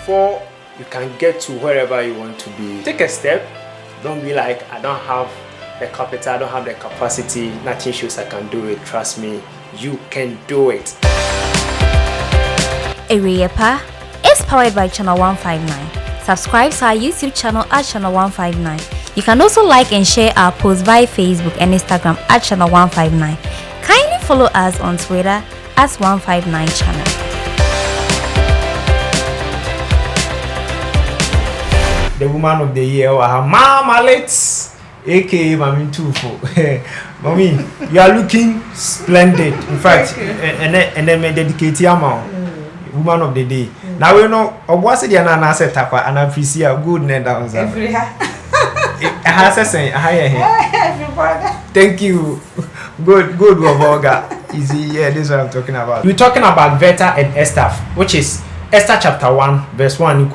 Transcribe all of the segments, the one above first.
before you can get to wherever you want to be, take a step. Don't be like, I don't have the capital, I don't have the capacity, nothing shows I can do it. Trust me, you can do it. Ereyepa is powered by Channel 159. Subscribe to our YouTube channel at Channel 159. You can also like and share our posts via Facebook and Instagram at Channel 159. Kindly follow us on Twitter at 159 Channel. The woman of the year, Mama Let's, aka Mami Tufo. Mommy, you are looking splendid. In fact, and then me dedicate your mom. Woman of the day. Now we know what's the anana set up and I appreciate good net down. Thank you. Good Waboga. Easy, yeah, this is what I'm talking about. We're talking about Veta and Esther, which is Esther chapter 1, verse 1.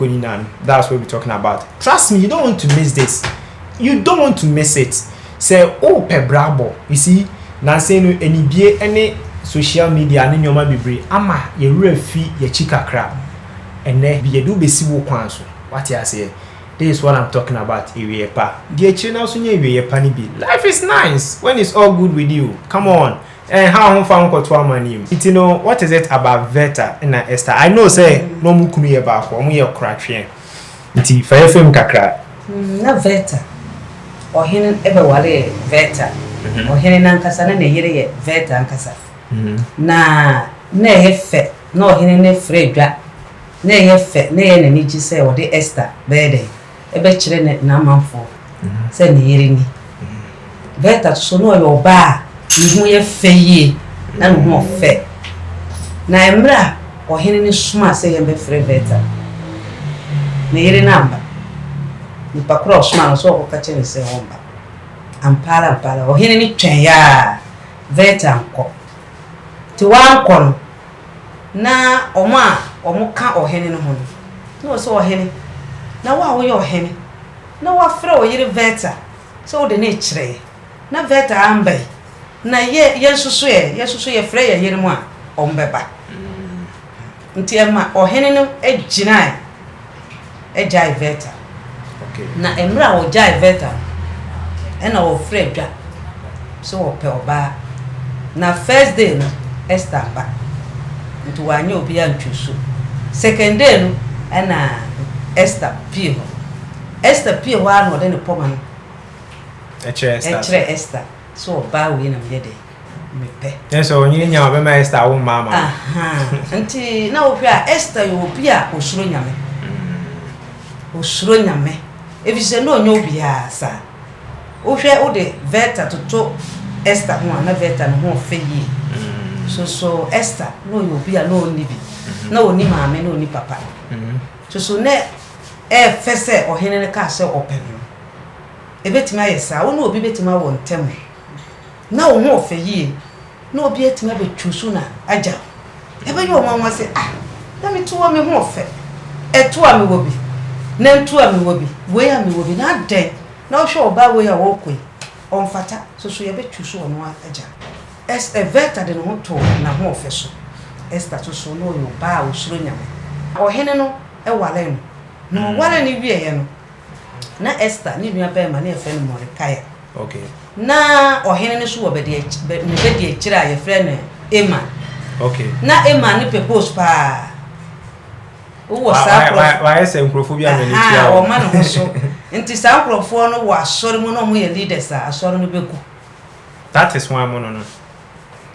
That's what we're talking about. Trust me, you don't want to miss this. You don't want to miss it. Say, oh, pe brabo. You see, now saying any be any social media and your baby ama ye refi ye chika crab and then be do be siwo kwanso. What you say? This is what I'm talking about. Ereyepa. Dear children, also Ereyepa ni be. Life is nice when it's all good with you. Come on. And how home found got one money. You know what is it about Veta and Esther? I know say no mukumi about one year crack here. Nti for FM kakra. Na Veta. Or hinin ever wale Veta. Or hinin ankasa na yere ye Veta ankasa. Na ne hefe no hinin ne fredwa. Ne hefe ne ye ni ji say o de Esther bede. Ebe chire ne na manfo. Say ne yere ni. Veta so no yo ba. Ihu ye feye na no ho fe na emra ohene ni suma se ye be free Veta na yire namba ni pakro suma no so ko kache ni se homba ampala ohene ni twen ya Veta nko ti wa nko na omo ka ohene no ho no so ohene na wa wo ye ohene na wa free o yire Veta so de na kire na Veta ambai na yesusu ye frɛ ye yere mu a ombeba nti ema ohene no ejina ejai Veta Okay. Na emra o jai Veta ena o frɛ dwa so o pe oba na first day no Esther ba nti wanye obi antwusu second day no ena Esther pie ho ano de ne poma no echere Esther so ba we na mede me pe yes so onye nya obe ma Esther wo mama aha nti na obi a Esther yo obi a osuro nyame evise no onye obi a sa o hwe o de Veta toto Esther ho na Veta no ho fe yi so Esther no yo obi a no oni bi na oni maame na oni papa so ne fese ohene ne ka se open no ebetima yesa wo no obi betima wo ntem na wo ho fe yi na obi etima betwusu na aja ebe yo mama se na me tuwa me ho fe etuwa me wobi na ntuwa me wobi we ya me wobi na den na wo hwe oba we ya wo koi onfata so ye betwusu ono aja Veta de no ho to na ho fe so Esther so no yo ba wo suro nyame ohene no wale no wale ni wie ye no na Esther ni nua ba ma na efe no Mordecai. Okay. Na ohene ne so obedi e kira ye frɛ no Emma. Okay. Na Emma ni pepose pa. Wo sa why say nkrofobia na nitia o ma no so. Nti sa nkrofo no wo asori mu no mo ye leaders a asori no beku. That is why mo no.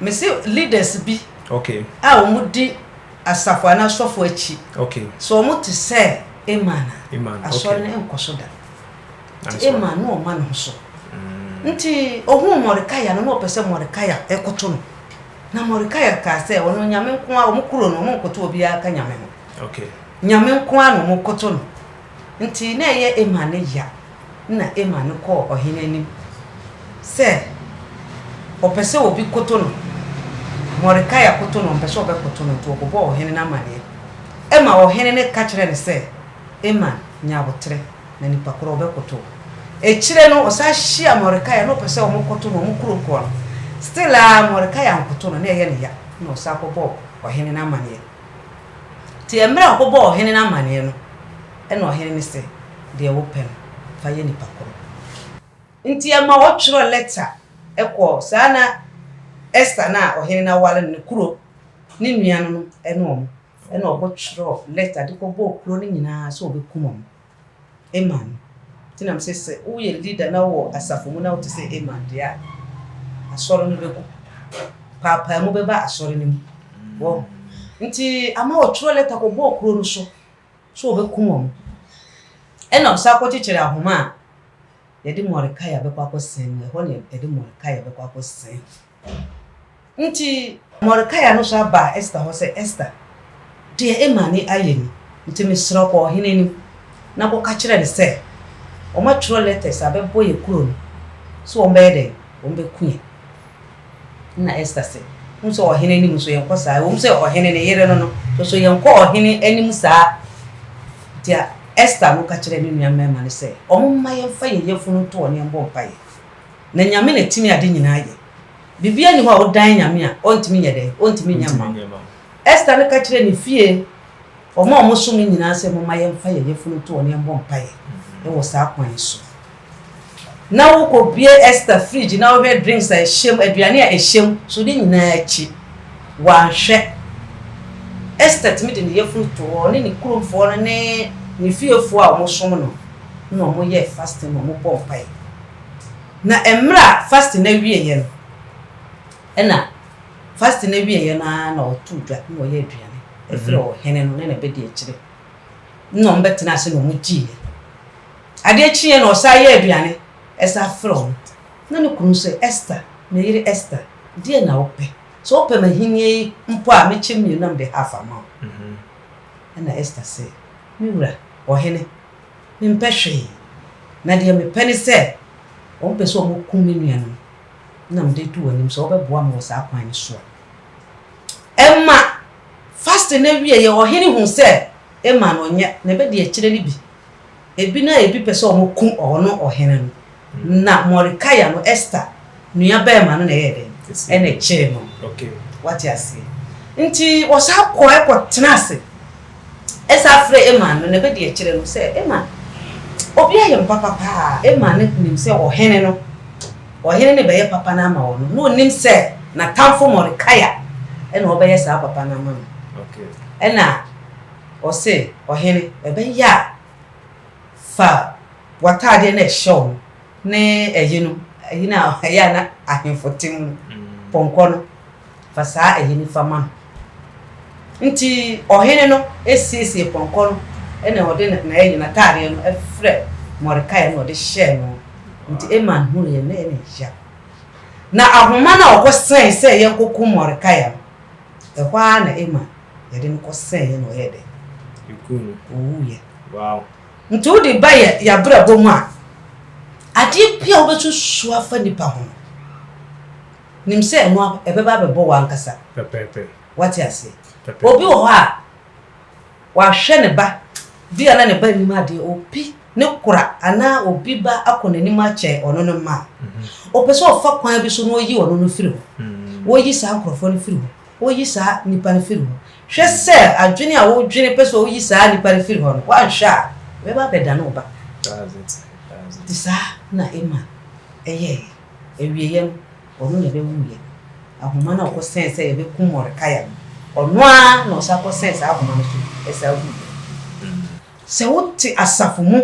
Me say leaders bi. Okay. O mu di asafo na sofo achi. Okay. So mo ti say Emma asori okay. no enkoso da. Emma no o ma no so. Nti ohu Mordecai no pese Mordecai ekoto no na Mordecai ka se wono nyame nko a omukuro no omkoto obi aka nyame no okay nyame nko a no omkoto no nti na ye Emma ne ya na Emma no ko ohene ni se opese obi koto no Mordecai koto no pese obi koto no to obo ohene na mane Emma ohene ne ka kire ne se Emma nyabotre na nipa koro obi koto echire no osa hia Mordecai no pese omkoto no omukuro ko no still Mordecai ankoto no na ye ne ya na osa kobo ohene na mane ti emra kobo ohene na mane no ɛna ɔhene ne sɛ deɛ wopɛ fa yɛ nipa koro nti ama wɔtwerɛ letter ɛkɔ saa na Esther na ɔhene na wale ne kuro ne nuano no ɛna ɔbɔtwerɛ letter de kɔbɔ kuro ne nyinaa so ɔbɛkum ɔmo Eman tinam sɛ wo yɛ leader na wo asafo mu na wo te sɛ Eman dia asɔre no bɛku papa mu bɛba asɔre ne mu wo nti ama ɔtwerɛ letter kɔbɔ kuro no so ɔbɛkum ɔmo ɛna ɔsa kɔkyekyere ahoma a yɛde Mordecai bɛkɔ akɔsɛn ɛhɔ ne yɛde Mordecai bɛkɔ akɔsɛn nti Mordecai no so aba Esther hɔ sɛ Esther deɛ Emani ayɛ ni nti mesrɛ kɔ ɔhene ni na kɔka kyerɛ ne sɛ ɔma twerɛ letters abɛbɔ yɛ kuro no so ɔmbɛyɛ dɛ ɔmbɛku na Esther sɛ nso ɔhene ni so yɛnkɔ saa sɛ ɔhene ne yere no so yɛnkɔ ɔhene anim saa dia Esther no ka kyerɛ ne nua mɛma ne sɛ ɔmma yɛmfa yɛyɛfu no to ɔne mbɔ mpae na nyame na timi ade nyinaa yɛ bibia ni hɔ a wodan nyame a ɔntimi yɛ dɛ ɔntimi nyama Esther no ka kyerɛ ne fie ɔmo som nyinaa sɛ mma yɛmfa yɛyɛfu no to ɔne mbɔ mpae ɛwɔ saa kwan so na wo kɔ bie Esther fridge na wo hwɛ drinks a ɛhyɛm aduane a ɛhyɛm so de nyinaa akyi wanhwɛ Esther timi de ne yɛfu to ɔne ne kuromfoɔ no ne ne fiefo a ɔmo som no na ɔmo yɛ fasting na ɔmo bɔ mpae na emra fasting na wie yɛ no ɛna fasting na wie yɛ na ɔto dwa na ɔyɛ aduane efre ɔhene no na bɛdi akyire na ɔmo bɛtena ase na ɔmo gyi ade akyiye na ɔsa yɛ aduane ɛsa frɛ na ne kunu sɛ Esther na yere Esther die na wopɛ so wopɛ ma hinie mpo a mekyem mi nam de half ama ɛna Esther sɛ miwura ɔhene mempɛ hwee na deɛ mepɛ ne sɛ ɔmpɛ sɛ ɔmo kum me nua no na mede tu anim sɛ ɔbɛboa me wɔ saa kwan ne so ɛma fasting na wie yɛ ɔhene hu sɛ ɛma no nya na bɛde akyire ne bi ebi na ebi pɛ sɛ ɔmo kum ɔno ɔhene no na Mordecai no Esther nua bɛɛma no na yɛ dɛ ɛna kyere no okay what you say nti wɔsa kɔ tena ase esa frɛ Eman no na bɛde akyire no sɛ Eman obi ayɛ papa pa Eman ne nim sɛ ɔhene ne bɛyɛ papa na ama wo no nim sɛ na tamfo Mordecai ɛna ɔbɛyɛ saa papa na ama no okay ɛna ɔse ɔhene ɛbɛyɛ fa watade na ɛhyɛw ne ɛyi no ɛyɛ na ahemfotem pɔnkɔ no fa saa ɛyi ni fama nti ɔhene no esiesie pɔnkɔ no ɛna ɔde na ɛyi na taare no ɛfrɛ Mordecai no ɔde hyɛ no nti Eman hu yɛ na ɛna ya na ahoma na ɔkɔsɛn sɛ yɛ nkoko Mordecai ɛhɔ na Eman yɛde no kɔsɛn yɛ na ɔyɛ dɛ ikunu owuye wow nti wo de ba ya bra bɔ mu a ade pia wo betu so afa nipa ho nim sɛ no ɛbɛba bɛbɔ wankasa pepepe what you say obi wo ha wa hwɛ ne ba bia na ne ba nim ade obi ne kora ana obi ba akɔ nanim akyɛ ɔno no ma o pɛ sɛ ɔfa kwan bi so no yi ɔno no firi ho wo yi saa nkrɔfo no firi ho wo yi saa nipa no firi ho hwɛ sɛ adwene a wo dwene pɛ sɛ wo yi saa nipa no firi ho no wa hwɛ a bɛba bɛda no ba that's it disa na Eman ɛyɛ ewieyɛ no ɔno na bɛwuye ahoma na ɔkɔ sɛn sɛ yɛbɛkum Mordecai ɔno a na ɔsa kɔ sɛn sɛ ahoma no so ɛsa wuye sɛ wote asafo mu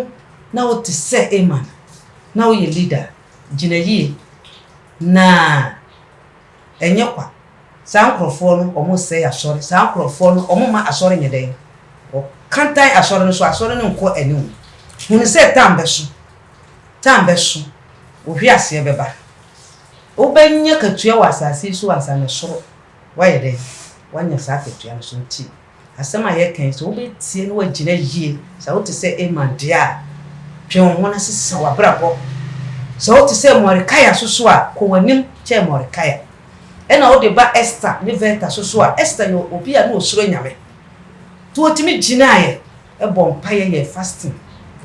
na wote sɛ Eman na wo yɛ leader gyina yie na ɛnyɛ kwa saa nkrɔfoɔ no ɔmo sɛ asɔre saa nkrɔfoɔ no ɔmo ma asɔre nyɛ dɛn ɔkantan asɔre no so asɔre no nkɔ anim hunu sɛ tambe so ohwi ase bɛba wobɛnya katua wɔ asase so asane soro wayɛ dɛ wanya saa katua no so nti asɛm a yɛ kan so wobɛtie no wagyina yie sɛ wote sɛ Eman dia twɛn ho na sesa wabrabɔ sɛ wote sɛ Mordecai so a kɔ wanim kyɛ Mordecai ɛna wode ba Esther ne Veta so a Esther yɛ obi a no osuro nyame to otimi gyinae ɛbɔ mpae yɛ fasting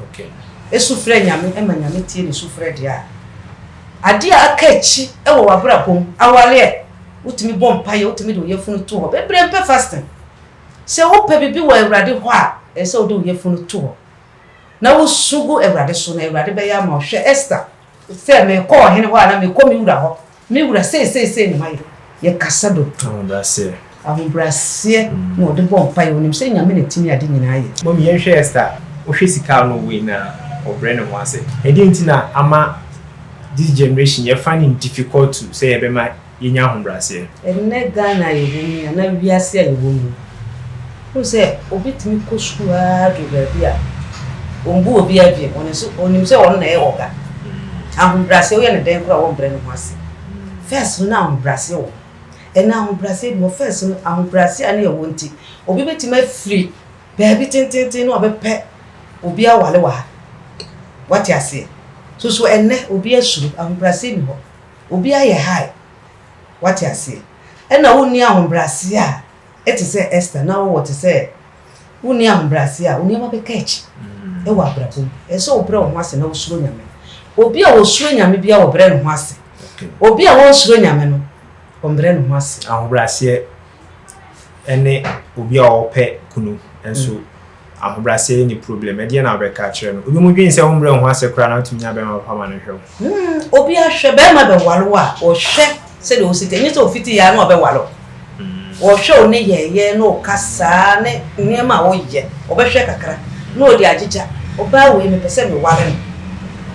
okay esufrɛ nyame ɛma nyame tie ne sufrɛ dia ade a aka echi ɛwɔ wabrabom awale wotimi bɔ mpae wotimi de oyefunu to hɔ bebre mpe fasting sɛ wopɛ bibi wɔ awurade hɔ a ɛsɛ wode oyefunu to hɔ na wo sugu Ewurade so na Ewurade be ya ma hwe Esther se me ko hene ho ana me ko me wura ho me wura sei ne maye ye kasa do ahombrase no de bon pa yo nim se nyame ne timi ade nyina ye mom ye hwe Esther o hwe sika no we na obre ne ho ase edi ntina ama this generation ye finding difficult to say e be ma yenya ahombrase enne Ghana ye ni na wiase ye wo o se obitimi ko school a do ba bia ombu obi abie onim se on na e oga ahombrase wo ye ne den kura wo bre ne ho ase first na ahombrase wo ena ahombrase mo first no ahombrase ani ye wo nti obi betima free baby tintin no obepe obi awale wa what you say so enne obi asuru ahombrase ni ho obi aye high what you say ena woni ahombrase a eti say Esther na wo what say woni ahombrase a woni ma be catch e wa brabo e so obre wo ase na osuro nyame obi a osuro nyame bia wo bre no ho ase obi a wo osuro nyame no ombre no ho ase ahombrase ene obi a ope kunu enso ahombrase ni problem e dia na be ka kire no obi mu dwen se ombre ho ase kra na tumi aba ma pama no hwe obi a hwe be ma be walo a o hwe se de o site nyi so fiti ya na o be walo o hwe o ne ye no kasa ne niema o ye o be hwe kakra no odi agija o ba we me pese me wale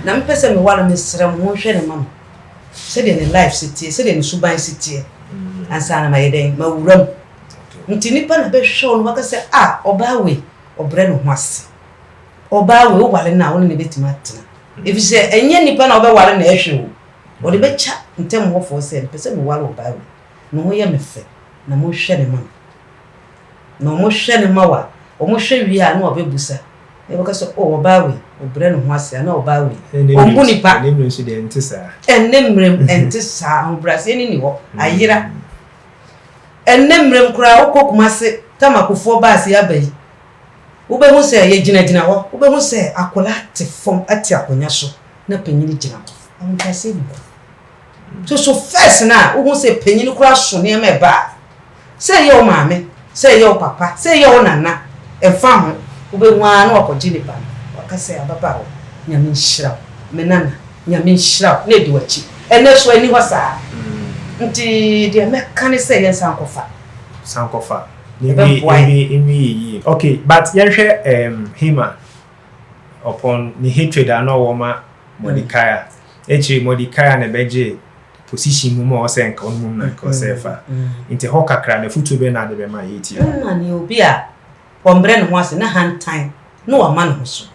na me pese me wale me sere mo hwe ne mama se de ne life city se de ne suban city ansa na ma ye den ma wuram nti nipa na be hwe o no waka se oba we obre no ho ase oba we o wale na woni ne betima atena if you say enye nipa na oba wale na ehwe o de be cha ntem ho fo se pese me wale oba we no ho ye me fe na mo hwe ne mama no mo hwe ne mawa o mo hwe wi a na obebusa e baka so oba we obre no ho ase na oba we ombu nipa ne mre so de entisa ennemrem entisa ahombrase ni ho ayira ennemrem kura okokumase tamakofo baase abayi ube hu se ye gina ho ube hu se akola te fom ati akonya so na panyini gina ahombrase ni so first na hu se panyini kura so ne me ba se ye o maame se ye o papa se ye o nana e fa ho ube hu ana okogini pa wakase ababa ho nyame nhyira me nana nyame nhyira na edi wachi ene so ani ho saa nti de me kan se ye sankofa okay but yenhwe Hima upon the hatred and no woman Mordecai Mordecai na beje position mu mo se nka onum na nka sefa inte ho kakra na futu be na de be ma yeti na ni obi a ombre no ho ase na hantan no wa man ho so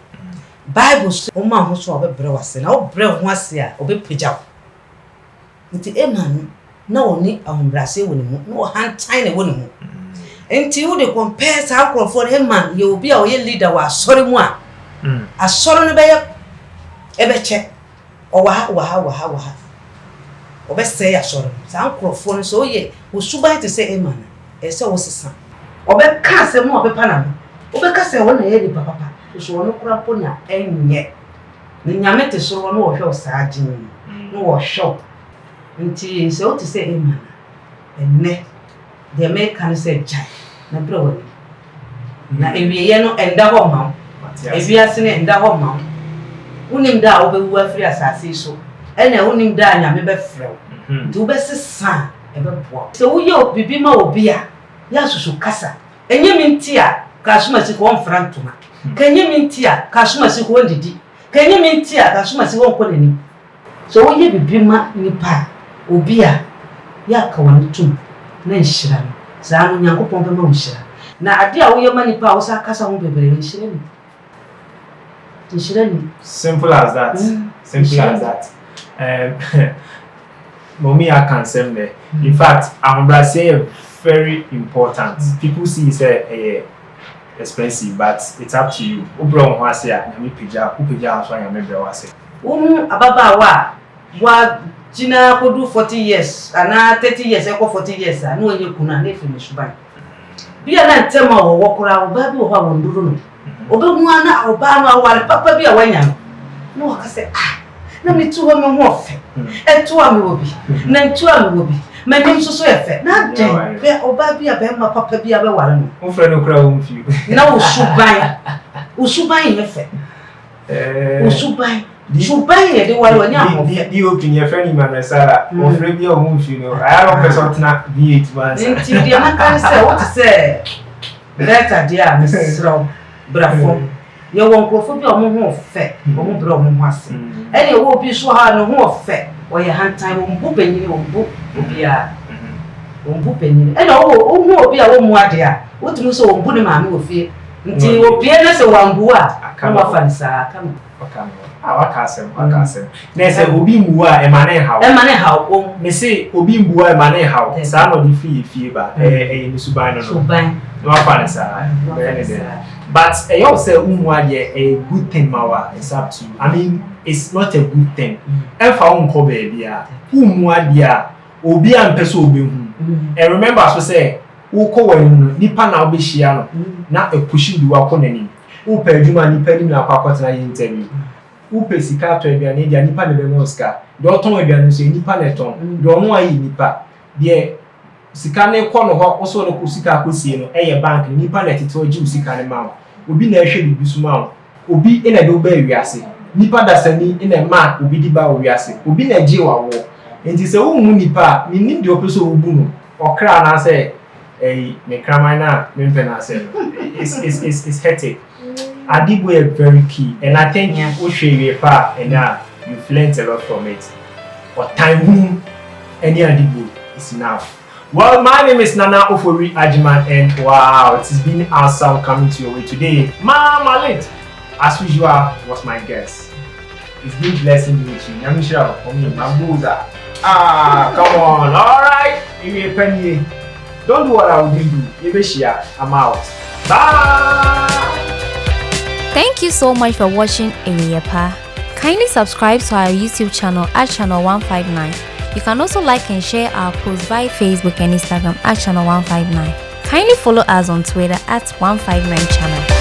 Bible so o ma ho so obebre wase na obre ho ase a obepeja nti eman na oni ahombrase woni mu no hantan na woni mu enti wo de compare sa akrofo ne man ye obi a oye leader wa asori mu a asori no be ye ebeche o wa obe say asori sa akrofo no so ye wo suban te say eman e se wo sesa obe ka se mu obe pana obe ka se wo na ye di papa so wo no kura po na enye ni nyame te so wo no wo hwe o sa agin no wo shop nti se o te say eman enne de me kan se jai na bro na ewiye no enda ho ma ewiase ne enda ho ma unim da obewu afri asase so ena unim da nyame be frɛ nti wo be sesa e be boa se wo ye obibi ma obi a ya susu kasa enye minti a ka suma si ko mfrantuma ka enye minti a ka suma si ko ndidi ka enye minti a ka suma si ko nkonani so wo ye bibi ma nipa obi a ya ka wani tum na nhyira no za no nyankopon be ma nhyira na ade a wo ye mani pa wo sa kasa ho bebere nhyira ni simple as that simple as that mommy I can say me in fact ahombrase is very important people see say expensive but it's up to you obro ho ase a na me pija so anya me bre wase ababa wa Jina kodu 40 years ana 30 years eko 40 years na onye kuna na efi mesuban bia na ntema wo wokora oba bi wo ha wonduru no obehu ana oba no awale papa bi a wanya no wakase na mitu ho me ho ofe etu a me obi na ntu a me obi manim so efe na den be oba bi a be ma papa bi a be wale no wo frɛ no kra wo mfi na wo suban efe Usubai. Subai ye de wale wanya mo. Di opinion friend Emmanuel Sara. O friend bi o mu fi no. I don't person na V8 man. Nti dia na kan say what say. Veta dia Mrs. Brafo. Ye won krofo bi o mo ho fe. O mo bra o mo ho ase. Ene wo bi so ha no ho fe. O ye hantan wo mbu benyini wo mbu obia. Wo mbu benyini. Ene wo hu obi a wo mu ade a. Wo tumi so wo mbu ne maame wo fie. Nti obi na se wambu a. Kan wa fansa kan. Wakasem. Na say obi mbuwa e mane hawo. E mane hawo. Me say obi mbuwa e mane hawo. Sa no di fie ba. Ni suban no. Suban. No afansa. But you say umwa de a good thing mawa. It's up to you. I mean, it's not a good thing. E fa unko baby a. Umwa dia obi ampe so obi hu. And remember so say uko wenu nipa na obehia no na epushi bi wako nani. Upa adwuma nipa nim na akwakwata na interview. Upe sika to aduane dia nipa ne be mo sika. De oton aduane so nipa ne ton. De omo ayi nipa. De sika ne kɔ no hɔ oso no ku sika akosie no eye bank nipa na tete oji sika ne ma. Obi na ehwe bibi so ma. Obi ina de oba wiase. Nipa dasani ina ma obi di ba wiase. Obi na je wawo. Enti se wo mu nipa mi nim de opeso obu no. Okra na say me kraman na me mpena say. It's hectic. Adibo is very key, and I think you've learned a lot from it. But time, any Adibo is enough. Well, my name is Nana Ofori Ajiman, and wow, it has been awesome coming to your way today. Mama Lit, as usual, was my guest. It's been blessing meeting you. I'm sure for me, Mambuza. Come on, all right. You penny. Don't do what I will do. I'm out. Bye. Thank you so much for watching Eyepa. Kindly subscribe to our YouTube channel at Channel 159. You can also like and share our posts via Facebook and Instagram at Channel 159. Kindly follow us on Twitter at 159channel.